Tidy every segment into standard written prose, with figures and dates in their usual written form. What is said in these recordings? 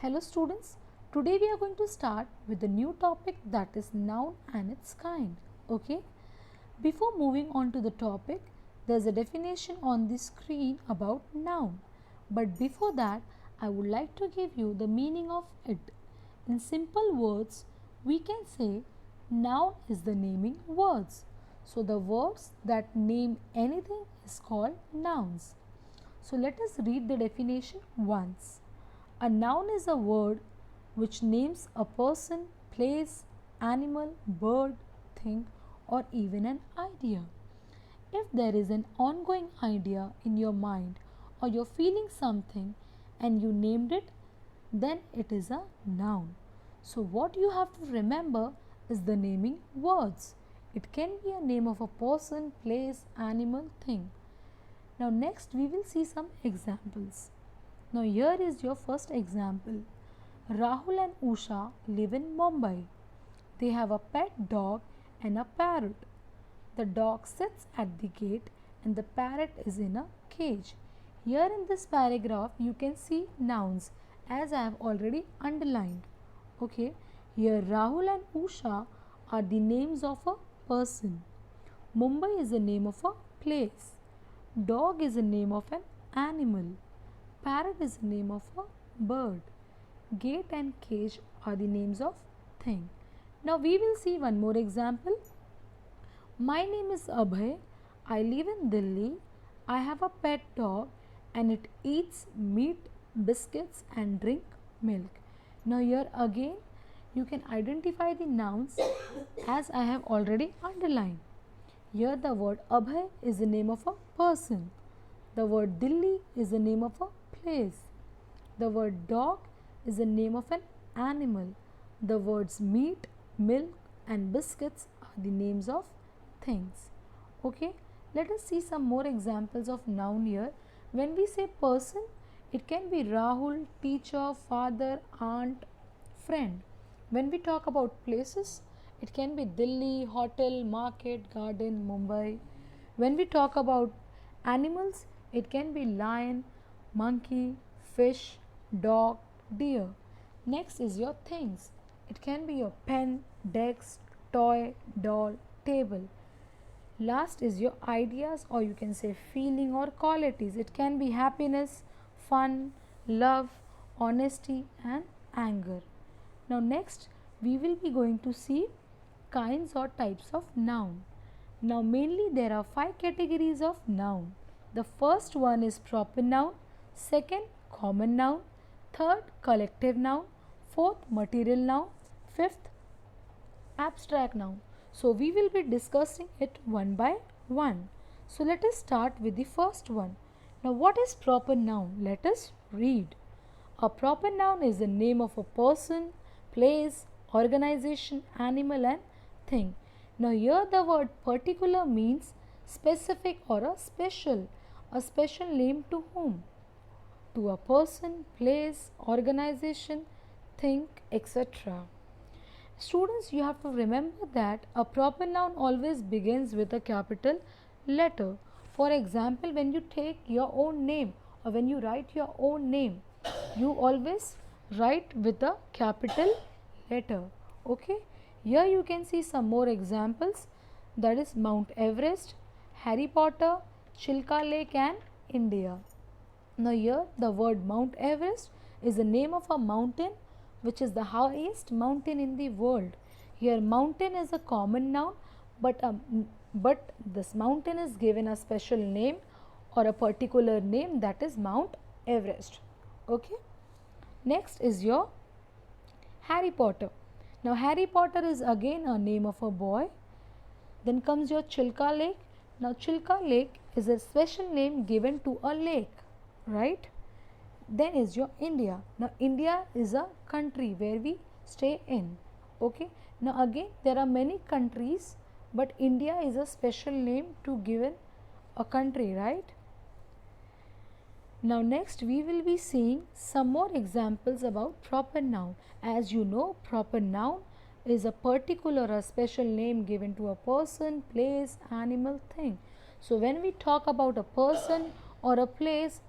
Hello students, today we are going to start with the new topic that is noun and its kind. Okay, before moving on to the topic, there is a definition on the screen about noun. But before that, I would like to give you the meaning of it. In simple words, we can say noun is the naming words. So the words that name anything is called nouns. So let us read the definition once. A noun is a word which names a person, place, animal, bird, thing, or even an idea. If there is an ongoing idea in your mind or you're feeling something and you named it, then it is a noun. So, what you have to remember is the naming words. It can be a name of a person, place, animal, thing. Now, next we will see some examples. Now here is your first example. Rahul and Usha live in Mumbai. They have a pet dog and a parrot. The dog sits at the gate and the parrot is in a cage. Here in this paragraph you can see nouns as I have already underlined. Okay, here Rahul and Usha are the names of a person. Mumbai is the name of a place. Dog is the name of an animal. Parrot is the name of a bird. Gate and cage are the names of thing. Now we will see one more example. My name is Abhay. I live in Delhi. I have a pet dog and it eats meat, biscuits and drink milk. Now here again you can identify the nouns as I have already underlined. Here the word Abhay is the name of a person. The word Delhi is the name of a place. The word dog is the name of an animal. The words meat, milk and biscuits are the names of things. Okay, let us see some more examples of noun here. When we say person, it can be Rahul, teacher, father, aunt, friend. When we talk about places, it can be Delhi, hotel, market, garden, Mumbai. When we talk about animals, it can be lion, monkey, fish, dog, deer. Next is your things. It can be your pen, desk, toy, doll, table. Last is your ideas or you can say feeling or qualities. It can be happiness, fun, love, honesty and anger. Now next we will be going to see kinds or types of noun. Now mainly there are 5 categories of noun. The first one is proper noun, second common noun, third collective noun, fourth material noun, fifth abstract noun. So we will be discussing it one by one. So let us start with the first one. Now what is proper noun? Let us read. A proper noun is the name of a person, place, organization, animal and thing. Now here the word particular means specific or a special. A special name to whom? To a person, place, organization, thing, etc. Students, you have to remember that a proper noun always begins with a capital letter. For example, when you take your own name or when you write your own name, you always write with a capital letter. Okay, here you can see some more examples, that is Mount Everest, Harry Potter, Chilka Lake and India. Now here the word Mount Everest is the name of a mountain which is the highest mountain in the world. Here mountain is a common noun, but this mountain is given a special name or a particular name, that is Mount Everest. Okay. Next is your Harry Potter. Now Harry Potter is again a name of a boy. Then comes your Chilka Lake. Now Chilka Lake is a special name given to a lake, right? Then is your India. Now India is a country where we stay in. Okay. Now again there are many countries, but India is a special name to given a country, right? Now next we will be seeing some more examples about proper noun. As you know, proper noun is a particular or special name given to a person, place, animal, thing. So when we talk about a person or a place,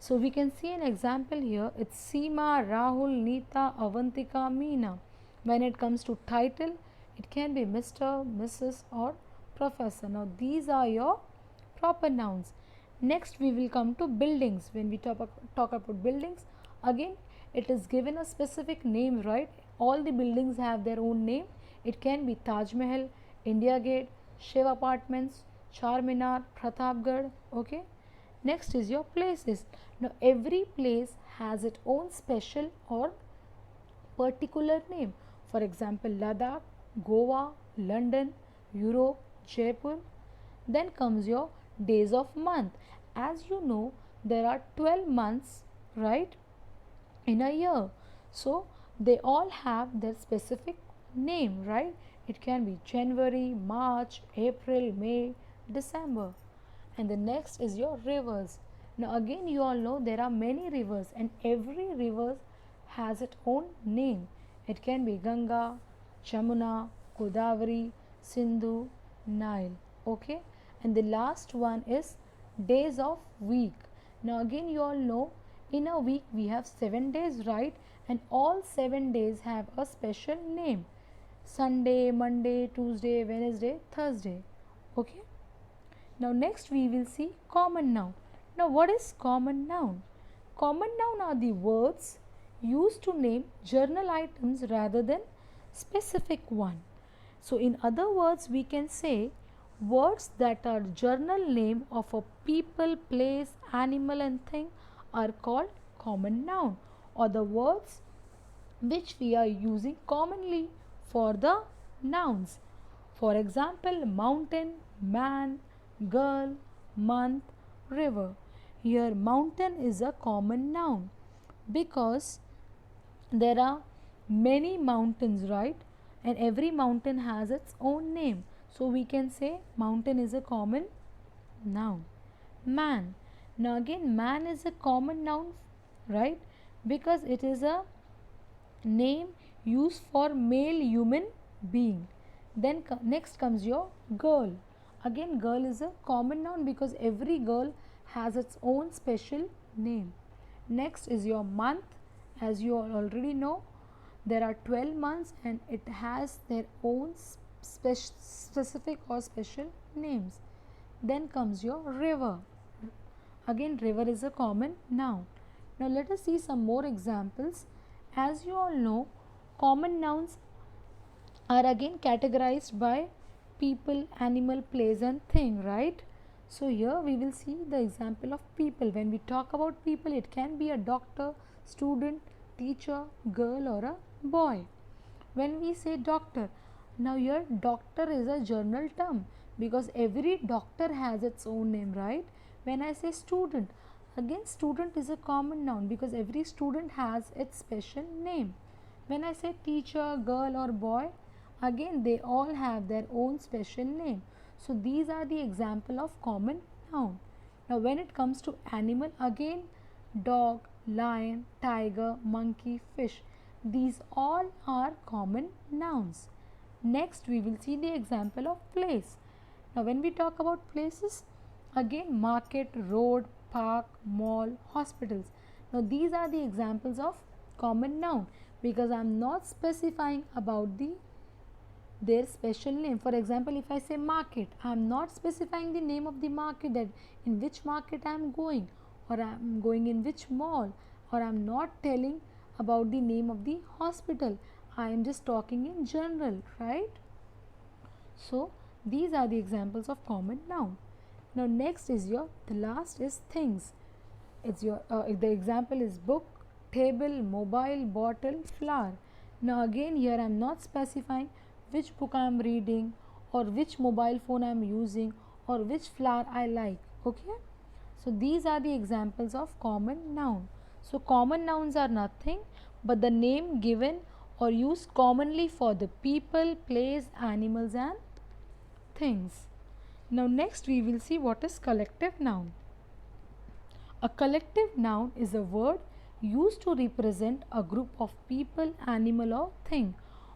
So we can see an example here. It's Seema, Rahul, Neeta, Avantika, Meena. When it comes to title, it can be Mr., Mrs. or Professor. Now these are your proper nouns. Next we will come to buildings. When we talk about buildings, again it is given a specific name, right? All the buildings have their own name. It can be Taj Mahal, India Gate, Shiv Apartments, Charminar, Pratapgarh. Okay. Next is your places. Now every place has its own special or particular name. For example, Ladakh, Goa, London, Europe, Jaipur. Then comes your days of month. As you know, there are 12 months, right, in a year. So they all have their specific name, right? It can be January, March, April, May, December. And the next is your rivers. Now again you all know there are many rivers and every river has its own name. It can be Ganga, Jamuna, Godavari, Sindhu, Nile. Okay. And the last one is days of week. Now again you all know in a week we have 7 days, right? And all 7 days have a special name. Sunday, Monday, Tuesday, Wednesday, Thursday. Okay. Now next we will see common noun. Now what is common noun? Common noun are the words used to name general items rather than specific one. So in other words we can say words that are general name of a people, place, animal and thing are called common noun, or the words which we are using commonly for the nouns. For example, mountain, man, girl, month, river. Here mountain is a common noun because there are many mountains, right? And every mountain has its own name. So we can say mountain is a common noun. Man. Now again man is a common noun, right? Because it is a name used for male human being. Then next comes your girl. Again girl is a common noun because every girl has its own special name. Next is your month. As you all already know, there are 12 months and it has their own specific or special names. Then comes your river. Again river is a common noun. Now let us see some more examples. As you all know, common nouns are again categorized by people, animal, place and thing, right? So here we will see the example of people. When we talk about people, it can be a doctor, student, teacher, girl or a boy. When we say doctor, now here doctor is a general term because every doctor has its own name, right? When I say student, again student is a common noun because every student has its special name. When I say teacher, girl or boy, again they all have their own special name. So these are the example of common noun. Now when it comes to animal, again dog, lion, tiger, monkey, fish, these all are common nouns. Next we will see the example of place. Now when we talk about places, again market, road, park, mall, hospitals. Now these are the examples of common noun because I am not specifying about their special name. For example, if I say market, I am not specifying the name of the market, that in which market I am going or I am going in which mall, or I am not telling about the name of the hospital. I am just talking in general, right? So these are the examples of common noun. Now next is the last is things. It's your the example is book, table, mobile, bottle, flower. Now again here I am not specifying which book I am reading or which mobile phone I am using or which flower I like. Okay. So these are the examples of common noun. So common nouns are nothing but the name given or used commonly for the people, place, animals and things. Now next we will see what is collective noun. A collective noun is a word used to represent a group of people, animal or thing,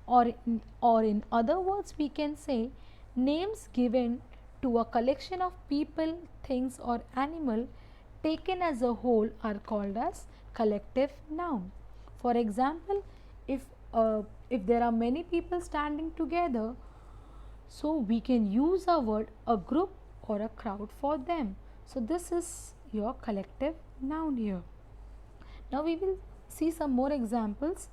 or in other words we can say names given to a collection of people, things or animal taken as a whole are called as collective noun. For example, if there are many people standing together, so we can use a word a group or a crowd for them. So this is your collective noun here. Now we will see some more examples.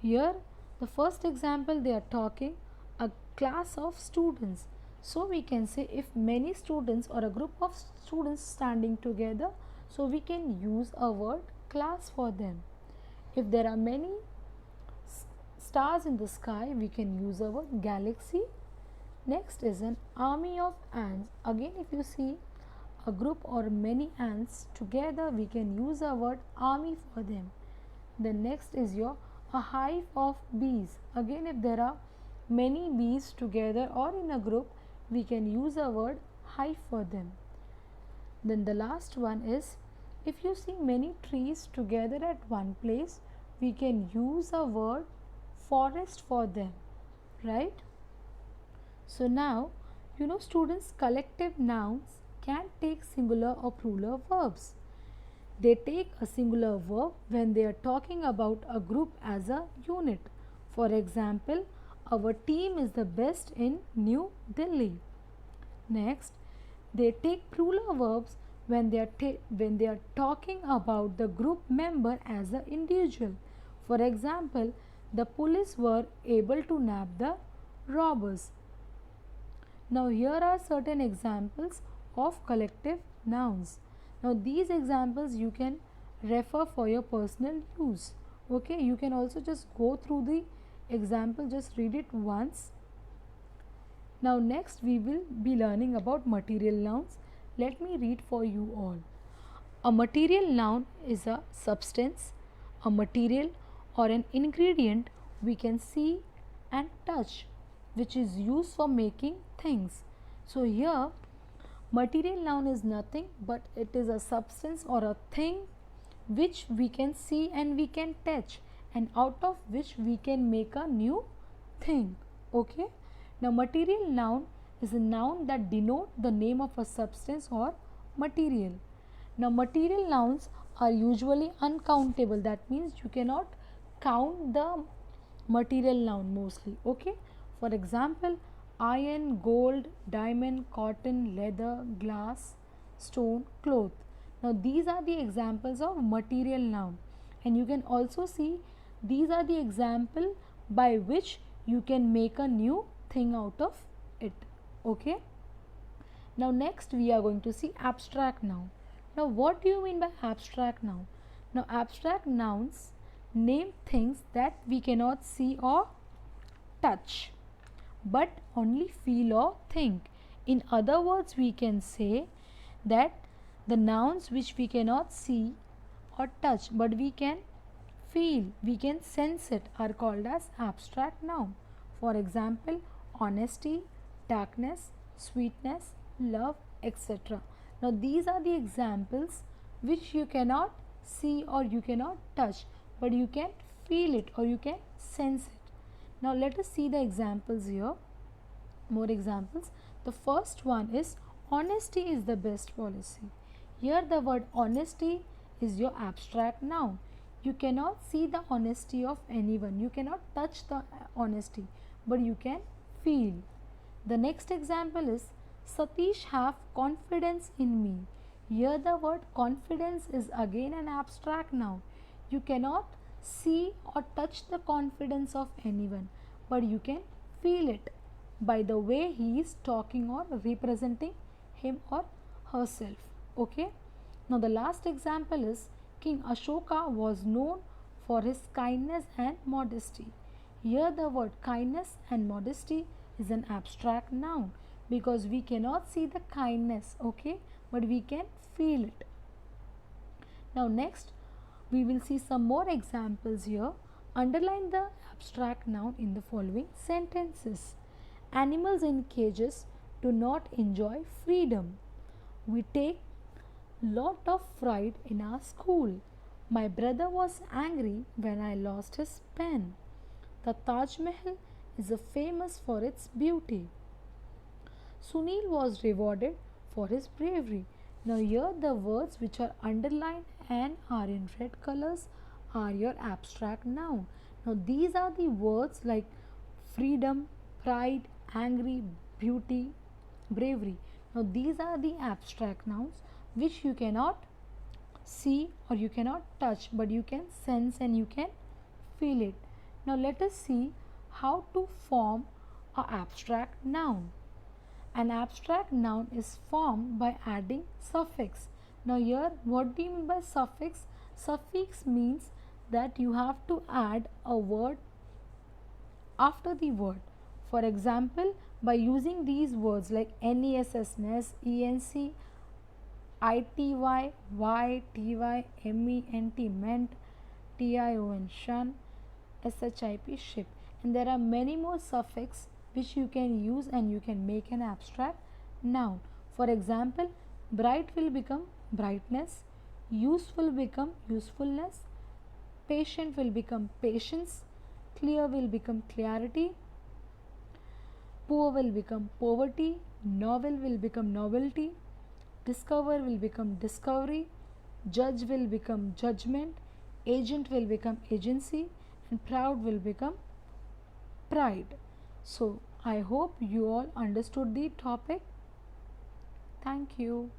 Here the first example, they are talking a class of students. So we can say if many students or a group of students standing together, so we can use a word class for them. If there are many stars in the sky, we can use a word galaxy. Next is an army of ants. Again, if you see a group or many ants together, we can use a word army for them. The next is your a hive of bees. Again, if there are many bees together or in a group, we can use a word hive for them. Then the last one is if you see many trees together at one place, we can use a word forest for them, right? So now, you know students, collective nouns can take singular or plural verbs. They take a singular verb when they are talking about a group as a unit. For example, our team is the best in New Delhi. Next, they take plural verbs when they are talking about the group member as an individual. For example, the police were able to nab the robbers. Now here are certain examples of collective nouns. Now these examples you can refer for your personal use. Okay, you can also just go through the example, just read it once. Now next we will be learning about material nouns. Let me read for you all. A material noun is a substance, a material or an ingredient we can see and touch, which is used for making things. So here material noun is nothing but it is a substance or a thing which we can see and we can touch, and out of which we can make a new thing. Okay. Now material noun is a noun that denote the name of a substance or material. Now material nouns are usually uncountable. That means you cannot count the material noun mostly. Okay. For example, iron, gold, diamond, cotton, leather, glass, stone, cloth. Now these are the examples of material noun, and you can also see these are the example by which you can make a new thing out of it. Okay. Now next we are going to see abstract noun. Now what do you mean by abstract noun? Now abstract nouns name things that we cannot see or touch, but only feel or think. In other words, we can say that the nouns which we cannot see or touch but we can feel, we can sense it, are called as abstract noun. For example, honesty, darkness, sweetness, love, etc. Now these are the examples which you cannot see or you cannot touch, but you can feel it or you can sense it. Now let us see the examples here. More examples. The first one is honesty is the best policy. Here the word honesty is your abstract noun. You cannot see the honesty of anyone. You cannot touch the honesty, but you can feel. The next example is Satish have confidence in me. Here the word confidence is again an abstract noun. You cannot see or touch the confidence of anyone, but you can feel it by the way he is talking or representing him or herself. Okay. Now the last example is King Ashoka was known for his kindness and modesty. Here the word kindness and modesty is an abstract noun because we cannot see the kindness, okay, but we can feel it. Now next we will see some more examples here. Underline the abstract noun in the following sentences. Animals in cages do not enjoy freedom. We take lot of pride in our school. My brother was angry when I lost his pen. The Taj Mahal is famous for its beauty. Sunil was rewarded for his bravery. Now here the words which are underlined and are in red colors are your abstract noun. Now these are the words like freedom, pride, angry, beauty, bravery. Now these are the abstract nouns which you cannot see or you cannot touch, but you can sense and you can feel it. Now let us see how to form a abstract noun. An abstract noun is formed by adding suffix. Now here what do you mean by suffix? Suffix means that you have to add a word after the word. For example, by using these words like NESS, NES, ENC, ITY, YTY, MENT, meant, TION, shun, SHIP, ship. And there are many more suffix which you can use and you can make an abstract noun. For example, bright will become brightness, useful become usefulness, patient will become patience, clear will become clarity, poor will become poverty, novel will become novelty, discover will become discovery, judge will become judgment, agent will become agency, and proud will become pride. So, I hope you all understood the topic. Thank you.